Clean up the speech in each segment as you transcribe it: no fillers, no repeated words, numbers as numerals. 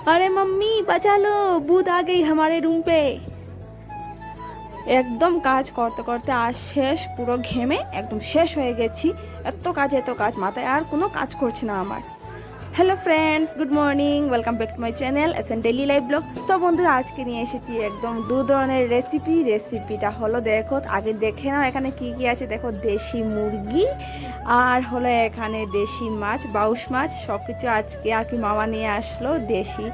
अरे मम्मी बचा लो, भूत आ गई हमारे रूम पे। একদম কাজ করতে করতে আজ শেষ, পুরো ঘেমে একদম শেষ হয়ে গেছি। এত কাজ মাথায় আর কোনো কাজ করছে না আমার। Hello friends, good morning, welcome back to my channel SN daily life blog. সব বন্ধুরা আজকে নিয়ে এসেছি একদম দু ধরনের রেসিপিটা হলো, দেখো আগে দেখে নাও এখানে কি কি আছে। দেখো দেশি মুরগি আর হলো এখানে দেশি মাছ, বাউশ মাছ, সব কিছু আজকে আর কি মামা নিয়ে আসলো দেশি।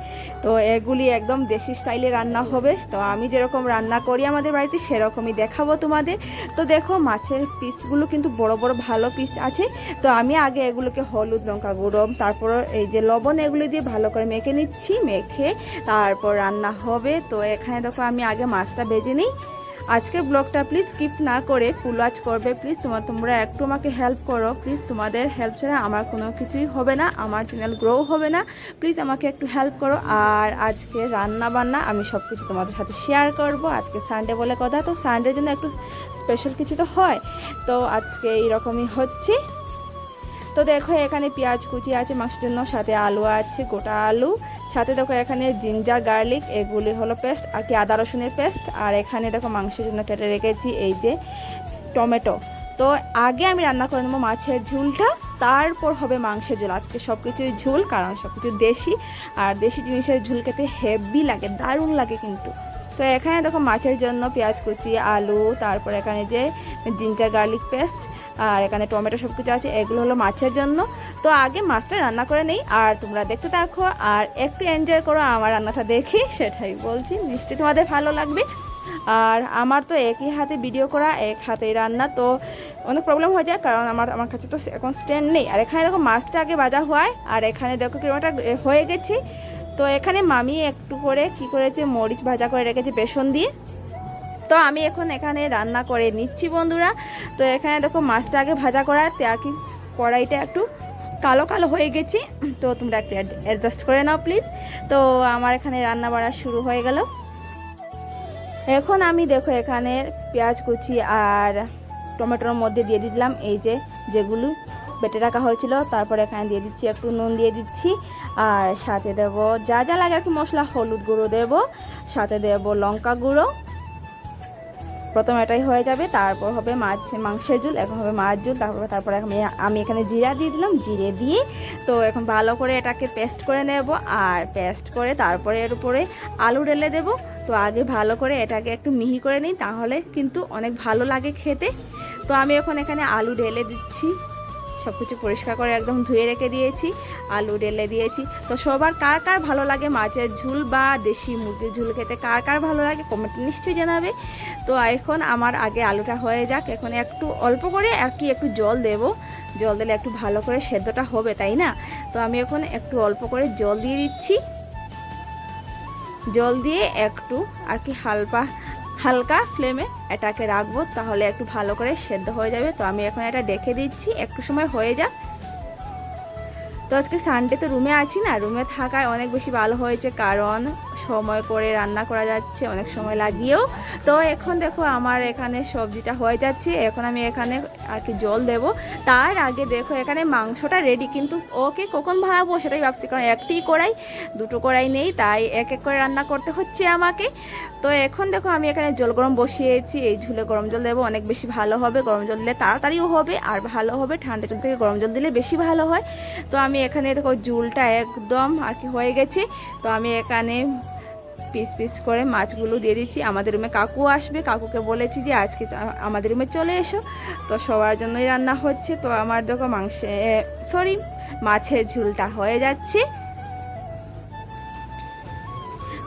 তো এগুলি একদম দেশি স্টাইলে রান্না হবে। তো আমি যেরকম রান্না করি আমাদের বাড়িতে সেরকমই দেখাবো তোমাদের। তো দেখো মাছের পিসগুলো কিন্তু বড় বড় ভালো পিস আছে। তো আমি আগে এগুলোকে হলুদ, লঙ্কা গুঁড়ো, তারপর এই যে লবণ, এগুলো দিয়ে ভালো করে মেখে নিচ্ছি। মেখে তারপর রান্না হবে। তো এখানে দেখো আমি আগে মাছটা ভেজে নিই। আজকের ব্লগটা প্লিজ স্কিপ না করে ফুল ওয়াচ করবে প্লিজ। তোমরা একটু আমাকে হেল্প করো প্লিজ। তোমাদের হেল্প ছাড়া আমার কোনো কিছুই হবে না, আমার চ্যানেল গ্রো হবে না। প্লিজ আমাকে একটু হেল্প করো। আর আজকে রান্না বান্না আমি সব কিছু তোমাদের সাথে শেয়ার করব। আজকে সানডে বলে কথা, তো সানডের জন্য একটু স্পেশাল কিছু তো হয়। তো আজকে এইরকমই হচ্ছে। তো দেখো এখানে পেঁয়াজ কুচি আছে মাংসের জন্য, সাথে আলু আছে, গোটা আলু, সাথে দেখো এখানে জিঞ্জার গার্লিক, এগুলি হলো পেস্ট আর কি, আদা রসুনের পেস্ট। আর এখানে দেখো মাংসের জন্য কেটে রেখেছি এই যে টমেটো। তো আগে আমি রান্না করে নেবো মাছের ঝোলটা, তারপর হবে মাংসের ঝোল। আজকে সব কিছুই ঝোল, কারণ সব কিছু দেশি, আর দেশি জিনিসের ঝোল খেতে হেভি লাগে, দারুণ লাগে কিন্তু। তো এখানে দেখো মাছের জন্য পেঁয়াজ কুচি, আলু, তারপর এখানে যে জিঞ্জার গার্লিক পেস্ট, আর এখানে টমেটো সব কিছু আছে, এগুলো হলো মাছের জন্য। তো আগে মাছটা রান্না করে নেই, আর তোমরা দেখতে থাকো আর একটু এনজয় করো আমার রান্নাটা দেখে, সেটাই বলছি, নিশ্চয়ই তোমাদের ভালো লাগবে। আর আমার তো একই হাতে ভিডিও করা, এক হাতেই রান্না, তো অনেক প্রবলেম হয়ে যায়, কারণ আমার কাছে তো এখন স্ট্যান্ড নেই। আর এখানে দেখো মাছটা আগে ভাজা হয়, আর এখানে দেখো কিরকমটা হয়ে গেছে। তো এখানে মামি একটু করে কি করেছে, মরিচ ভাজা করে রেখেছে বেসন দিয়ে। তো আমি এখন এখানে রান্না করে নিচ্ছি বন্ধুরা। তো এখানে দেখো মাছটা আগে ভাজা করাতে আর কি কড়াইটা একটু কালো কালো হয়ে গেছে, তো তোমরা একটু অ্যাডজাস্ট করে নাও প্লিজ। তো আমার এখানে রান্না বাড়া শুরু হয়ে গেল। এখন আমি দেখো এখানে পেঁয়াজ কুচি আর টমেটোর মধ্যে দিয়ে দিলাম এই যে যেগুলো বেটে রাখা হয়েছিল। তারপর এখানে দিয়ে দিচ্ছি একটু নুন দিয়ে দিচ্ছি, আর সাথে দেব যা যা লাগে আর কি মশলা, হলুদ গুঁড়ো দেব, সাথে দেব লঙ্কা গুঁড়ো। প্রথম এটাই হয়ে যাবে, তারপর হবে মাংসের ঝোল, এখন হবে মাছ ঝোল। তারপর আমি এখানে জিরা দিয়ে দিলাম, জিরে দিয়ে তো এখন ভালো করে এটাকে পেস্ট করে নেব। আর পেস্ট করে তারপরে এর উপরে আলু ঢেলে দেব। তো আগে ভালো করে এটাকে একটু মিহি করে নিই, তাহলে কিন্তু অনেক ভালো লাগে খেতে। তো আমি এখন এখানে আলু ঢেলে দিচ্ছি, সব কিছু পরিষ্কার করে একদম ধুয়ে রেখে দিয়েছি, আলু ঢেলে দিয়েছি। তো সবার কার কার ভালো লাগে মাছের ঝোল বা দেশি মুরগির ঝোল খেতে, কার কার ভালো লাগে কমেন্টে নিশ্চয়ই জানাবে। তো এখন আমার আগে আলুটা হয়ে যাক, এখন একটু অল্প করে আর কি একটু জল দেব, জল দিলে একটু ভালো করে সেদ্ধটা হবে, তাই না? তো আমি এখন একটু অল্প করে জল দিয়ে দিচ্ছি, জল দিয়ে একটু আর কি হালকা ফ্লেমে এটাকে রাখবো, তাহলে একটু ভালো করে সেদ্ধ হয়ে যাবে। তো আমি এখন এটা ডেকে দিচ্ছি একটু সময় হয়ে যাক। তো আজকে সানডে তো রুমে আছি না, রুমে থাকায় অনেক বেশি ভালো হয়েছে, কারণ সময় করে রান্না করা যাচ্ছে, অনেক সময় লাগিয়েও। তো এখন দেখো আমার এখানে সবজিটা হয়ে যাচ্ছে, এখন আমি এখানে আর কি জল দেব। তার আগে দেখো এখানে মাংসটা রেডি, কিন্তু ওকে কখন ভাঙাবো সেটাই ভাবছি, কারণ একটি কড়াই, দুটো কড়াই নেই, তাই এক এক করে রান্না করতে হচ্ছে আমাকে। তো এখন দেখো আমি এখানে জল গরম বসিয়েছি, এই ঝুলে গরম জল দেবো, অনেক বেশি ভালো হবে। গরম জল দিলে তাড়াতাড়িও হবে আর ভালো হবে, ঠান্ডা জল থেকে গরম জল দিলে বেশি ভালো হয়। তো আমি এখানে দেখো ঝুলটা একদম আর কি হয়ে গেছে। তো আমি এখানে পিস পিস করে মাছগুলো দিয়ে দিচ্ছি। আমাদের রুমে কাকু আসবে, কাকুকে বলেছি যে আজকে আমাদের রুমে চলে এসো। তো সবার জন্যই রান্না হচ্ছে। তো আমার দেখো মাছের ঝোলটা হয়ে যাচ্ছে।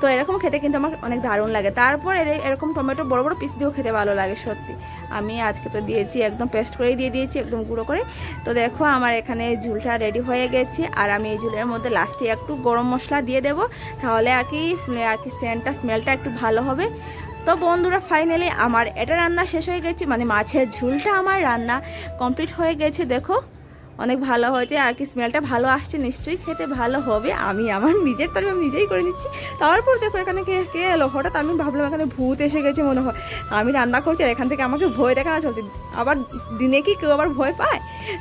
তো এরকম খেতে কিন্তু আমার অনেক দারুণ লাগে। তারপর এরকম টমেটো বড় বড় পিস দিয়েও খেতে ভালো লাগে সত্যি। আমি আজকে তো দিয়েছি একদম পেস্ট করেই দিয়ে দিয়েছি, একদম গুঁড়ো করে। তো দেখো আমার এখানে ঝুলটা রেডি হয়ে গেছে, আর আমি এই ঝুলের মধ্যে লাস্টে একটু গরম মশলা দিয়ে দেব, তাহলে আর কি স্মেলটা একটু ভালো হবে। তো বন্ধুরা ফাইনালি আমার এটা রান্না শেষ হয়ে গেছে, মানে মাছের ঝোলটা আমার রান্না কমপ্লিট হয়ে গেছে। দেখো অনেক ভালো হয়েছে আর কি, স্মেলটা ভালো আসছে, নিশ্চয়ই খেতে ভালো হবে। আমি আমার নিজের তরফে আমি নিজেই করে নিচ্ছি। তারপর দেখো এখানে কে এলো হঠাৎ, আমি ভাবলাম এখানে ভূত এসে গেছে মনে হয়। আমি রান্না করছি আর এখান থেকে আমাকে ভয় দেখানো চলছে, আবার দিনে কি কেউ আবার ভয় পায়।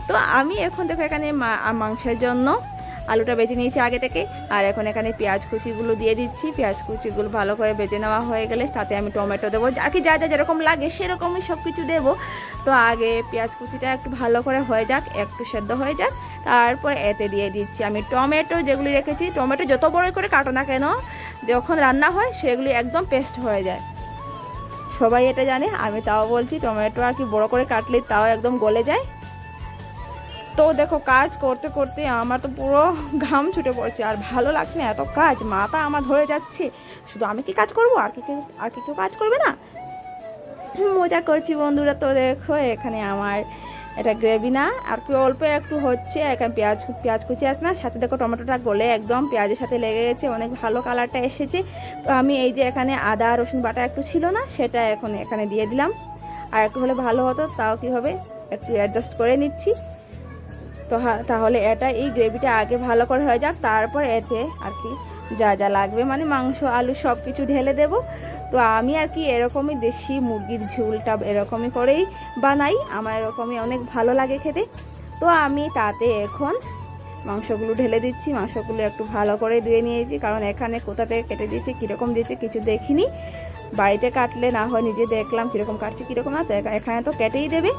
তো আমি এখন দেখো এখানে মাংসের জন্য আলুটা বেজে নিয়েছি আগে থেকে। আর এখন এখানে পেঁয়াজ কুচিগুলো দিয়ে দিচ্ছি। পেঁয়াজ কুচিগুলো ভালো করে বেজে নেওয়া হয়ে গেলে তাতে আমি টমেটো দেবো, আর কি যা যা যেরকম লাগে সেরকমই সব কিছু দেবো। তো আগে পেঁয়াজ কুচিটা একটু ভালো করে হয়ে যাক, একটু সেদ্ধ হয়ে যাক, তারপর এতে দিয়ে দিচ্ছি আমি টমেটো যেগুলি রেখেছি। টমেটো যত বড়ই করে কাটো না কেন, যখন রান্না হয় সেগুলি একদম পেস্ট হয়ে যায়, সবাই এটা জানে, আমি তাও বলছি। টমেটো আর কি বড় করে কাটলে তাও একদম গলে যায়। তো দেখো কাজ করতে করতে আমার তো পুরো ঘাম ছুটে পড়ছে, আর ভালো লাগছে না, এত কাজ, মাথা আমার ধরে যাচ্ছে। শুধু আমি কি কাজ করব, আর কি কেউ কাজ করবে না? মজা করছি বন্ধুরা। তো দেখো এখানে আমার এটা গ্রেভি না, আর কি অল্প একটু হচ্ছে। এখানে পেঁয়াজ কুচি আছে না, সাথে দেখো টমেটোটা গলে একদম পেঁয়াজের সাথে লেগে গেছে, অনেক ভালো কালারটা এসেছে। তো আমি এই যে এখানে আদা রসুন বাটা একটু ছিল না, সেটা এখন এখানে দিয়ে দিলাম। আর একটু হলে ভালো হতো, তাও কি হবে, একটু অ্যাডজাস্ট করে নিচ্ছি। তো তাহলে এটা এই গ্রেভিটা আগে ভালো করে হয়ে যাক, তারপর এতে আর কি যা যা লাগবে মানে মাংস আলু সব কিছু ঢেলে দেব। তো আমি আর কি এরকমই দেশি মুরগির ঝোলটা এরকমই করেই বানাই, আমার এরকমই অনেক ভালো লাগে খেতে। তো আমি তাতে এখন মাংসগুলো ঢেলে দিচ্ছি। মাংসগুলো একটু ভালো করে ধুয়ে নিয়েছি, কারণ এখানে কোথা থেকে কেটে দিয়েছি, কীরকম দিয়েছে কিছু দেখিনি। বাড়িতে কাটলে না হয় নিজে দেখলাম কীরকম কাটছে কীরকম না, তো এখানে তো কেটেই দেবে।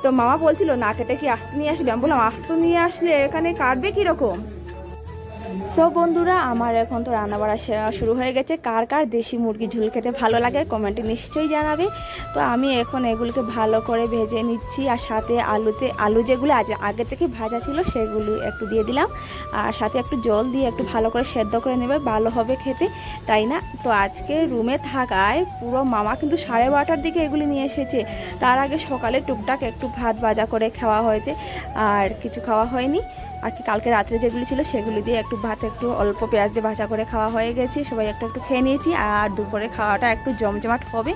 তো মামা বলছিল না কেটে কি আস্ত নিয়ে আসবে, আমি বললাম আস্ত নিয়ে আসলে এখানে কাটবে কীরকম। সো বন্ধুরা, আমার এখন তো রান্না বাড়া শুরু হয়ে গেছে। কার কার দেশি মুরগি ঝোল খেতে ভালো লাগে কমেন্টে নিশ্চয়ই জানাবে। তো আমি এখন এগুলোকে ভালো করে ভেজে নিচ্ছি, আর সাথে আলু যেগুলো আগে থেকে ভাজা ছিল সেগুলো একটু দিয়ে দিলাম, আর সাথে একটু জল দিয়ে একটু ভালো করে সেদ্ধ করে নেবে, ভালো হবে খেতে, তাই না? তো আজকে রুমে থাকায় পুরো মামা কিন্তু 12:30টার দিকে এগুলি নিয়ে এসেছে। তার আগে সকালে টুকটাক একটু ভাত ভাজা করে খাওয়া হয়েছে, আর কিছু খাওয়া হয়নি। আর কি কালকে রাত্রে যেগুলি ছিল সেগুলি দিয়ে একটু ভাত একটু অল্প পেঁয়াজ দিয়ে ভাজা করে খাওয়া হয়ে গেছে, সবাই একটু একটু খেয়ে নিয়েছি। আর দুপুরে খাওয়াটা একটু জমজমাট হবে।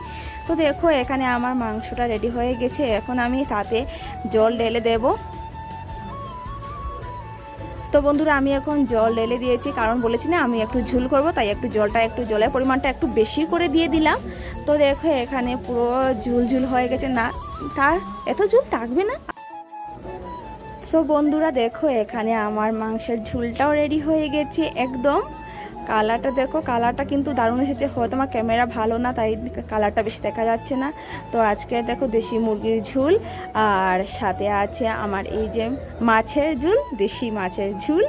তো দেখো এখানে আমার মাংসটা রেডি হয়ে গেছে, এখন আমি তাতে জল ঢেলে দেব। তো বন্ধুরা, আমি এখন জল ঢেলে দিয়েছি, কারণ বলেছি না আমি একটু ঝোল করব, তাই একটু জলের পরিমাণটা একটু বেশি করে দিয়ে দিলাম। তো দেখো এখানে পুরো ঝুল হয়ে গেছে, না তার এত ঝোল থাকবে না। সো বন্ধুরা দেখো এখানে আমার মাংসের ঝোলটাও রেডি হয়ে গেছে একদম। কালারটা দেখো, কালারটা কিন্তু দারুণ এসেছে। হয়তো আমার ক্যামেরা ভালো না, তাই কালারটা বেশি দেখা যাচ্ছে না। তো আজকে দেখো দেশি মুরগির ঝোল, আর সাথে আছে আমার এই যে মাছের ঝোল, দেশি মাছের ঝোল।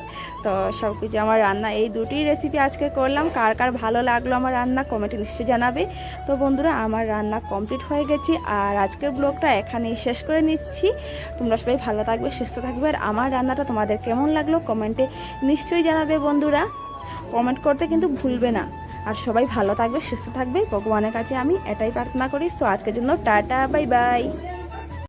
তো সব কিছু আমার রান্না, এই দুটি রেসিপি আজকে করলাম। কার কার ভালো লাগলো আমার রান্না কমেন্টে নিশ্চয়ই জানাবে। তো বন্ধুরা, আমার রান্না কমপ্লিট হয়ে গেছে, আর আজকের ব্লগটা এখানেই শেষ করে নিচ্ছি। তোমরা সবাই ভালো থাকবে, সুস্থ থাকবে, আর আমার রান্নাটা তোমাদের কেমন লাগলো কমেন্টে নিশ্চয়ই জানাবে বন্ধুরা। কমেন্ট করতে কিন্তু ভুলবে না। আর সবাই ভালো থাকবে, সুস্থ থাকবে, ভগবানের কাছে আমি এটাই প্রার্থনা করি। সো আজকের জন্য টাটা, বাই বাই।